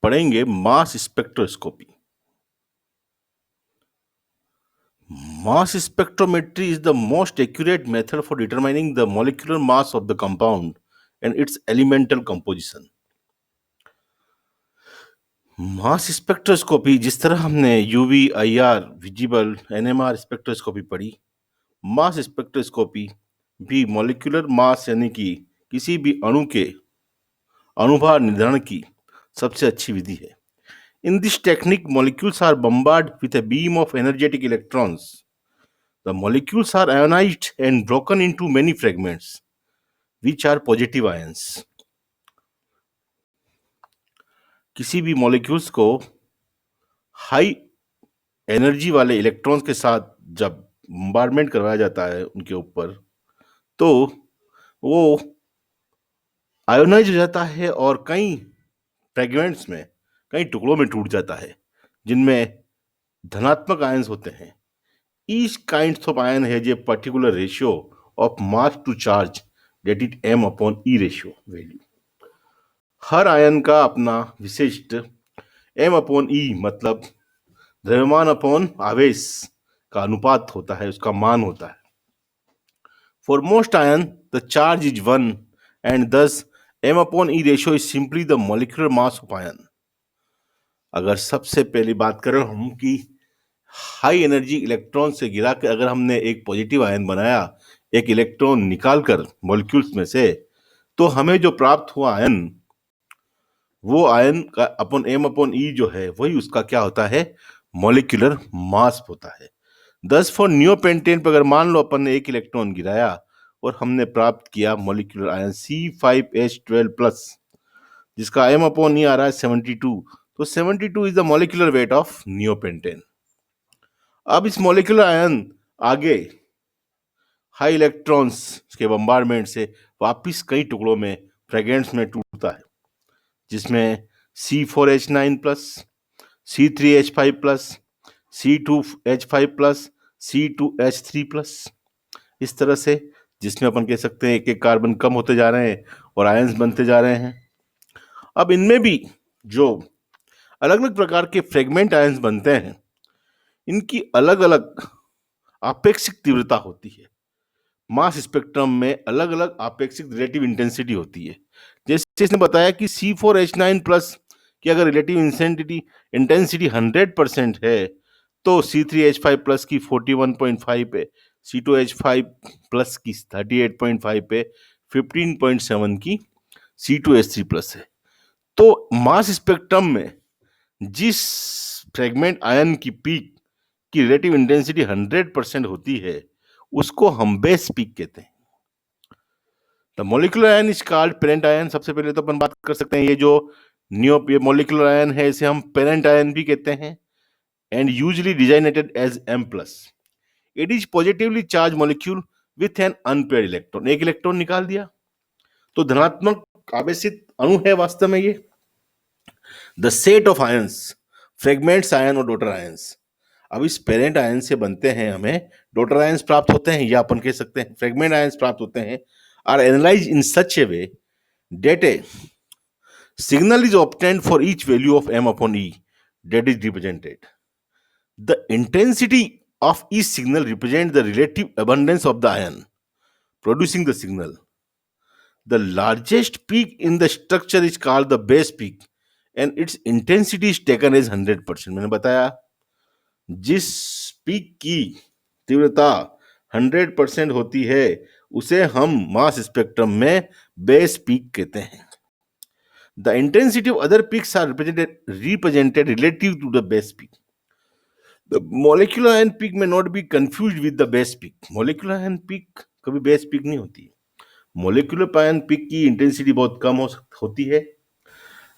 पढ़ेंगे mass spectroscopy. Mass spectrometry is the most accurate method for determining the molecular mass of the compound and its elemental composition. Mass spectroscopy, जिस तरह हमने UV, IR, visible, NMR spectroscopy पढ़ी, mass spectroscopy भी molecular mass यानी कि किसी भी अणु के अणुभार निर्धारण की सबसे अच्छी विधि है। In this technique, molecules are bombarded with a beam of energetic electrons. The molecules are ionized and broken into many fragments, which are positive ions. किसी भी मॉलिक्यूल्स को हाई एनर्जी वाले इलेक्ट्रॉन्स के साथ जब बम्बार्डमेंट करवाया जाता है उनके ऊपर, तो वो आयोनाइज हो जाता है और कई फ्रेगमेंट्स में, कई टुकड़ों में टूट जाता है, जिनमें धनात्मक आयंस होते हैं। Each kinds of ion has a particular ratio of mass to charge, that is m/e ratio value. Her ion का अपना विशिष्ट m/e मतलब द्रव्यमान अपॉन आवेश का अनुपात होता है, उसका मान होता है। For most ion, the charge is 1 and thus m/e ratio is simply the molecular mass of ion. अगर सबसे पहली बात करें हम कि हाई एनर्जी इलेक्ट्रॉन से गिरा के अगर हमने एक पॉजिटिव आयन बनाया, एक इलेक्ट्रॉन निकालकर मॉलिक्यूल्स में से, तो हमें जो प्राप्त हुआ आयन, वो आयन का अपॉन m/e जो है वही उसका क्या होता है, मॉलिक्यूलर मास होता है। 10 फॉर नियोपेंटेन पर अगर मान लो अपन ने एक इलेक्ट्रॉन गिराया और हमने प्राप्त किया मॉलिक्यूलर आयन C5H12+, जिसका m/e आ रहा है 72, तो 72 is the molecular weight of neopentane. अब इस मॉलिक्यूलर आयन आगे हाई इलेक्ट्रॉन्स के बम्बार्डमेंट से वापिस कई टुकड़ों में, फ्रेगमेंट्स में टूटता है, जिसमें C4H9+, C3H5+, C2H5+, C2H3+, इस तरह से, जिसमें अपन कह सकते हैं एक एक कार्बन कम होते जा रहे हैं और आयंस बनते जा रहे हैं। अब इनमें भी जो अलग अलग प्रकार के फ्रेगमेंट आयंस बनते हैं, इनकी अलग अलग आपेक्षिक तीव्रता होती है। मास स्पेक्ट्रम में अलग अलग आपेक्षिक रिलेटिव इंटेंसिटी होती है। जैसे इसने बताया कि C4H9+ की अगर रिलेटिव इंटेंसिटी 100% है, तो C3H5+ की 41.5 पे, C2H5+ की 38.5 पे, 15.7 की C2H3+ है। तो मास स्पेक्ट्रम में जिस फ्रेगमेंट आयन की पीक की रिलेटिव इंटेंसिटी 100% होती है, उसको हम बेस पीक कहते हैं। The molecular ion is called parent ion. सबसे पहले तो अपन बात कर सकते हैं, ये जो ये मॉलिक्यूलर आयन है, इसे हम पेरेंट आयन भी कहते हैं, and usually designated as M+। It is positively charge molecule with an unpaired electron. एक इलेक्ट्रॉन निकाल दिया तो धनात्मक आवेशित अणु है वास्तव में ये। The set of ions, fragments ion और डॉटर आयंस। अब इस पेरेंट आयन से बनते हैं, हमें डॉटर आयंस प्राप्त होते हैं, या अपन कह सकते हैं फ्रेगमेंट आयंस प्राप्त होते हैं, are analysed in such a way that a signal is obtained for each value of m/e that is represented. The intensity of each signal represents the relative abundance of the ion producing the signal. The largest peak in the structure is called the base peak and its intensity is taken as 100%. मैंने बताया जिस peak की तीव्रता 100% होती है, उसे हम mass spectrum में बेस पीक कहते हैं। The intensity of other peaks are represented relative to the base peak. The molecular ion peak may not be confused with the base peak. Molecular ion peak कभी base peak नहीं होती। Molecular ion peak की intensity बहुत कम होती है,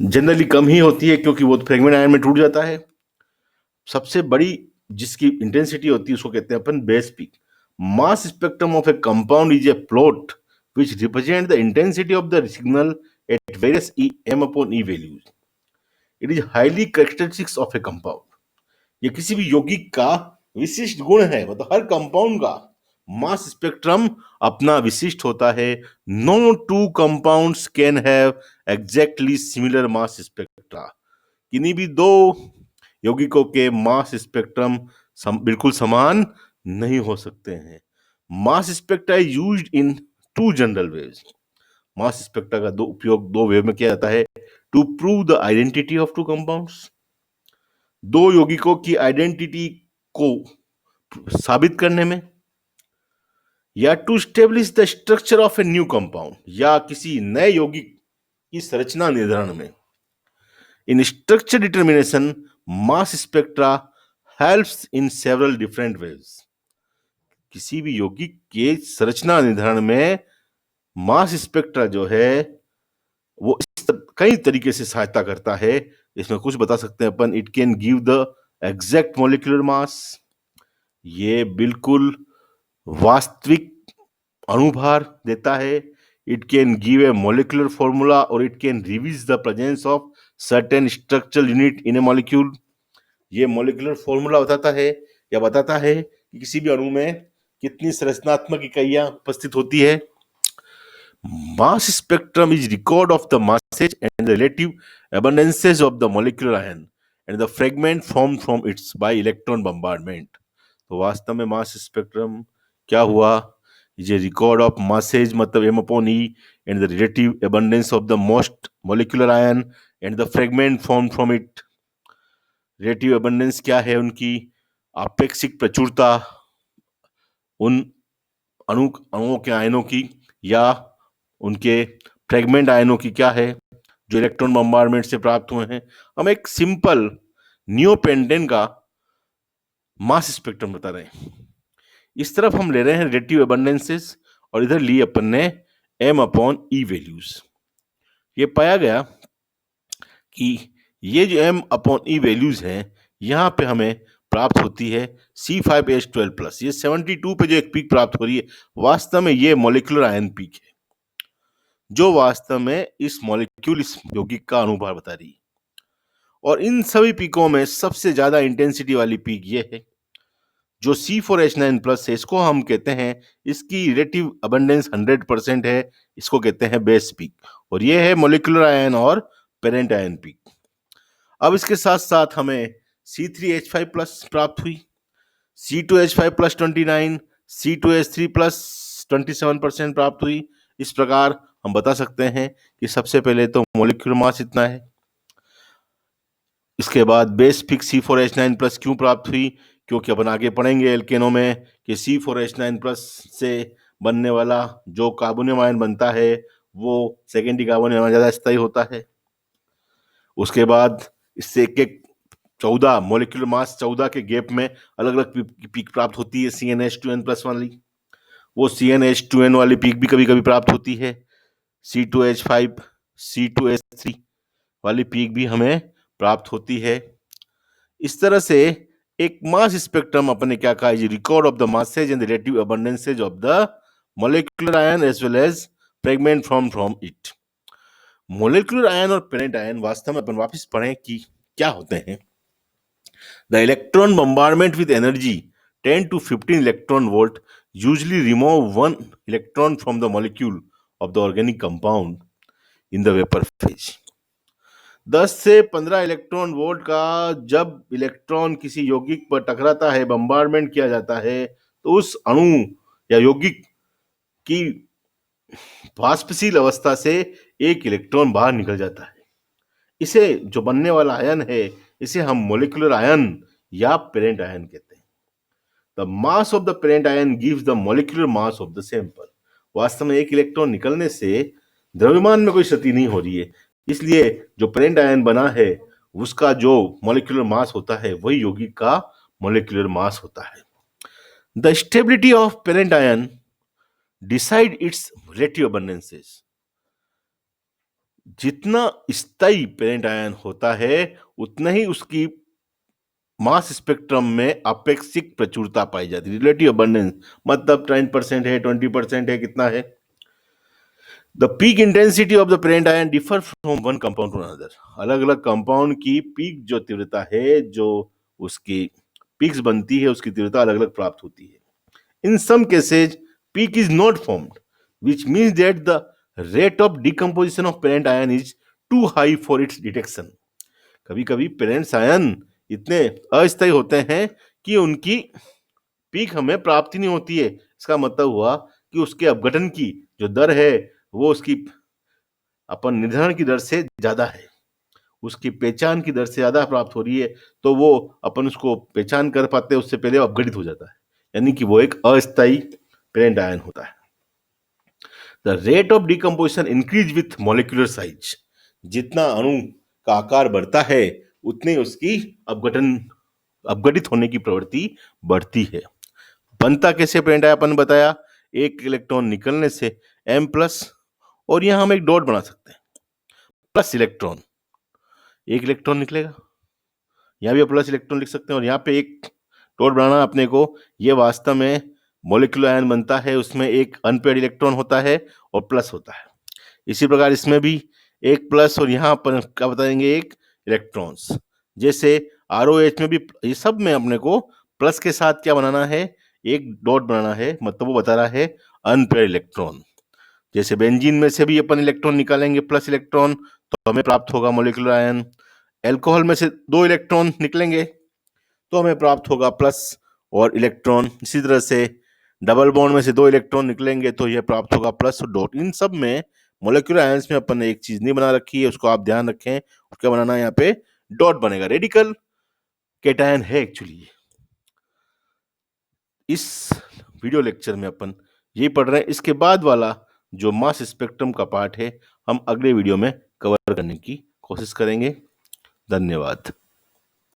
generally कम ही होती है, क्योंकि वो फ्रेगमेंट आयन में टूट जाता है। सबसे बड़ी जिसकी इंटेंसिटी होती है उसको कहते हैं upon base peak. Mass spectrum of A compound is a plot which represent the intensity of the signal at various m/e values. It is highly characteristics of a compound. ये किसी भी यौगिक का विशिष्ट गुण है, मतलब हर कंपाउंड का मास स्पेक्ट्रम अपना विशिष्ट होता है। No two compounds can have exactly similar mass spectra. किन्हीं भी दो यौगिकों के मास स्पेक्ट्रम बिल्कुल समान नहीं हो सकते हैं। Mass spectra is used in two general waves. Mass spectra का उपयोग दो वेव में किया जाता है, to prove the identity of two compounds, दो यौगिकों की आइडेंटिटी को साबित करने में, या to establish the structure of a new compound, या किसी नए यौगिक की संरचना निर्धारण में। In structure determination mass spectra helps in several different ways. किसी भी यौगिक के संरचना निर्धारण में मास स्पेक्ट्रा जो है वो कई तरीके से सहायता करता है। इसमें कुछ बता सकते हैं अपन। It can give the exact molecular mass, ये बिल्कुल वास्तविक अणुभार देता है। It can give a molecular formula और it can reveal the presence of certain structural unit in a molecule. ये मॉलिक्यूलर फॉर्मूला बताता है या बताता है कि किसी भी अणु में कितनी संरचनात्मक इकाइयां उपस्थित होती है। Mass spectrum is record of the masses and the relative abundances of the molecular ion and the fragment formed from its by electron bombardment। तो वास्तव में मास स्पेक्ट्रम क्या हुआ? ये रिकॉर्ड ऑफ masses मतलब m/e and the relative abundance of the most molecular ion and the fragment formed from it। Relative abundance क्या है? उनकी आपेक्षिक प्रचुरता उन अणुओं के आयनों की, या उनके फ्रेगमेंट आयनों की क्या है जो इलेक्ट्रॉन बम्बार्डमेंट से प्राप्त हुए हैं। हम एक सिंपल नियोपेंटेन का मास स्पेक्ट्रम बता रहे हैं। इस तरफ हम ले रहे हैं रिलेटिव अबंडेंसेस और इधर लिए अपन ने m/e वैल्यूज। ये पाया गया कि ये जो m/e वैल्यूज हैं यहां पे हमें प्राप्त होती है C5H12+। ये 72 पे जो एक पीक प्राप्त हो रही है वास्तव में ये मॉलिक्यूलर आयन पीक है जो वास्तव में इस मॉलिक्यूल, इस यौगिक का अणुभार बता रही है। और इन सभी पीकों में सबसे ज्यादा इंटेंसिटी वाली पीक ये है जो C4H9+ है। इसको हम कहते हैं, इसकी रिलेटिव अबंडेंस 100% है, इसको कहते हैं बेस पीक। और ये है मॉलिक्यूलर आयन और पेरेंट आयन पीक। अब इसके साथ साथ हमें C3H5+ प्राप्त हुई, C2H5+ 29, C2H3+ 27% प्राप्त हुई। इस प्रकार हम बता सकते हैं कि सबसे पहले तो मॉलिक्यूलर मास इतना है, इसके बाद बेस पिक C4H9+ क्यों प्राप्त हुई? क्योंकि अपन आगे पढ़ेंगे एल्केनों में कि C4H9+ से बनने वाला जो कार्बोनियम आयन बनता है वो सेकेंडरी कार्बोनियम आयन ज्यादा स्थायी होता है। उसके बाद इससे एक 14 मॉलिक्यूलर मास 14 के गैप में अलग अलग पीक प्राप्त होती है CnH2n+ वाली। वो CnH2n वाली पीक भी कभी कभी प्राप्त होती है। C2H5, C2H3 वाली पीक भी हमें प्राप्त होती है। इस तरह से एक मास स्पेक्ट्रम अपने क्या कहा, record of the masses and relative abundances of the molecular ion as well as fragment from it. Molecular ion और पेरेंट आयन वास्तव में अपन वापस पढ़ें कि क्या होते हैं। The electron bombardment with energy 10 to 15 electron volt usually remove one electron from the molecule of the organic compound in the vapor phase। 10 से 15 इलेक्ट्रॉन वोल्ट का जब इलेक्ट्रॉन किसी यौगिक पर टकराता है, बम्बार्डमेंट किया जाता है, तो उस अणु या यौगिक की वाष्पशील अवस्था से एक इलेक्ट्रॉन बाहर निकल जाता है। इसे जो बनने वाला आयन है इसे हम मॉलिक्यूलर आयन या पेरेंट आयन कहते हैं। The mass of the parent ion gives the molecular mass of the sample. वास्तव में एक इलेक्ट्रॉन निकलने से द्रव्यमान में कोई क्षति नहीं हो रही है, इसलिए जो पेरेंट आयन बना है उसका जो मॉलिक्यूलर मास होता है वही यौगिक का मॉलिक्यूलर मास होता है। The stability of parent ion decide its relative abundances. जितना स्थायी पेरेंट आयन होता है उतना ही उसकी मास स्पेक्ट्रम में आपेक्षिक प्रचुरता पाई जाती है। रिलेटिव अबंडेंस मतलब 10% है, 20% है, कितना है। The peak intensity of the parent ion differ from one compound to another. अलग अलग कंपाउंड की पीक जो तीव्रता है, जो उसकी पीक्स बनती है, उसकी तीव्रता अलग अलग प्राप्त होती है। In some cases peak is not formed which means that the rate of decomposition of parent ion is too high for its detection. कभी कभी पेरेंट्स आयन इतने अस्थायी होते हैं कि उनकी पीक हमें प्राप्त ही नहीं होती है। इसका मतलब हुआ कि उसके अपघटन की जो दर है वो उसकी अपन निर्धारण की दर से ज्यादा है, उसकी पहचान की दर से ज्यादा प्राप्त हो रही है, तो वो अपन उसको पहचान कर पाते हैं उससे पहले वो अपघटित हो जाता है, यानी कि वो एक अस्थायी पेरेंट आयन होता है। The rate of decomposition increase with molecular size. जितना अणु का आकार बढ़ता है उतनी उसकी अपघटित होने की प्रवृत्ति बढ़ती है। बनता कैसे पेरेंट आयन अपन बताया, एक इलेक्ट्रॉन निकलने से M प्लस, और यहां हम एक डॉट बना सकते हैं, प्लस इलेक्ट्रॉन, एक इलेक्ट्रॉन निकलेगा, यहाँ भी प्लस इलेक्ट्रॉन लिख सकते हैं, और यहाँ पे एक डॉट बनाना अपने को, ये वास्तव में मॉलिक्यूलर आयन बनता है, उसमें एक अनपेयर्ड इलेक्ट्रॉन होता है और प्लस होता है। इसी प्रकार इसमें भी एक प्लस और यहाँ पर क्या बताएंगे, एक इलेक्ट्रॉन्स। जैसे ROH में भी ये सब में अपने को प्लस के साथ क्या बनाना है, एक डॉट बनाना है, मतलब वो बता रहा है अनपेयर्ड इलेक्ट्रॉन। जैसे बेंजीन में से भी अपन इलेक्ट्रॉन निकालेंगे प्लस इलेक्ट्रॉन, तो हमें प्राप्त होगा मॉलिक्यूलर आयन। एल्कोहल में से 2 इलेक्ट्रॉन निकलेंगे तो हमें प्राप्त होगा प्लस और इलेक्ट्रॉन। इसी तरह से डबल बॉन्ड में से 2 इलेक्ट्रॉन निकलेंगे तो यह प्राप्त होगा प्लस और डॉट। इन सब में मॉलिक्यूलर आयंस में अपन ने एक चीज नहीं बना रखी है, उसको आप ध्यान रखें, क्या बनाना है, यहाँ पे डॉट बनेगा, रेडिकल कैटायन है एक्चुअली। इस वीडियो लेक्चर में अपन यही पढ़ रहे हैं। इसके बाद वाला जो मास स्पेक्ट्रम का पार्ट है हम अगले वीडियो में कवर करने की कोशिश करेंगे। धन्यवाद।